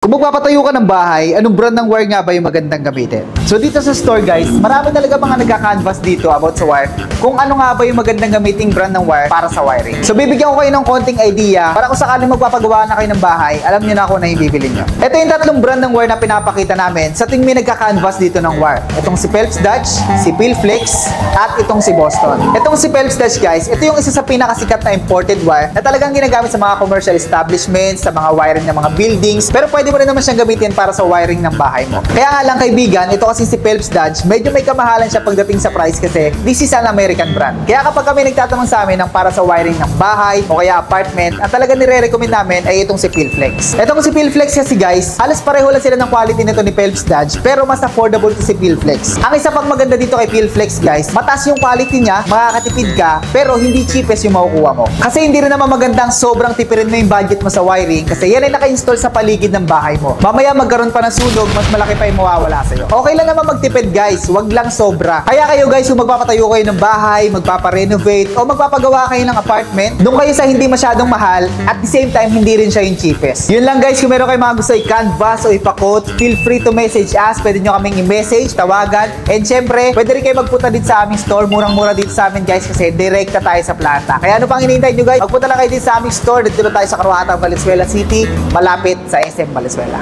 Kung magpapatayo ka ng bahay, anong brand ng wire nga ba yung magandang gamitin? So dito sa store guys, marami talaga mga nagka-canvas dito about sa wire kung ano nga ba yung magandang gamiting brand ng wire para sa wiring. So bibigyan ko kayo ng konting idea para kung sakaling magpapagawa na kayo ng bahay, alam niyo na kung na yung bibili nyo. Ito yung tatlong brand ng wire na pinapakita namin sa tuwing may nagka-canvas dito ng wire. Itong si Phelps Dodge, si Pilflex, at itong si Boston. Itong si Phelps Dodge guys, ito yung isa sa pinakasikat na imported wire na talagang ginagamit sa mga commercial establishments, sa mga wiring ng mga buildings, pero pwede mo rin naman siyang gamitin para sa wiring ng bahay mo. Kaya nga lang kaibigan, ito kasi si Phelps Dodge, medyo may kamahalan siya pagdating sa price kasi this is an American brand. Kaya kapag kami nagtatanong sa amin ng para sa wiring ng bahay o kaya apartment, ang talaga nire-recommend namin ay itong si Pilflex. Itong si Pilflex kasi guys, halos pareho lang sila ng quality nito ni Phelps Dodge, pero mas affordable to si Pilflex. Ang isa pang maganda dito kay Pilflex guys, mataas yung quality niya, makakatipid ka, pero hindi cheapest yung makukuha mo. Kasi hindi rin naman magandang sobrang tipirin mo yung budget mo sa wiring kasi yan ay naka-install sa paligid ng bahay mo. Mamaya magkaroon pa ng sunog, mas malaki pa yung mawawala sa'yo. Okay lang naman magtipid guys, wag lang sobra. Kaya kayo guys, kung magpapatayo kayo ng bahay, magpaparenovate, o magpapagawa kayo ng apartment, doon kayo sa hindi masyadong mahal, at the same time, hindi rin siya yung cheapest. Yun lang guys, kung meron kayo mga gusto i-canvas o ipakot, feel free to message us. Pwede nyo kaming i-message, tawagan, and syempre, pwede rin kayo magpunta dito sa aming store. Murang-mura dito sa amin guys, kasi direkta tayo sa planta. Kaya ano pang hinihintay nyo guys? Magpunta lang kayo dito sa aming store. Dito tayo sa Karuhatan, Valenzuela City, malapit sa SM Valenzuela.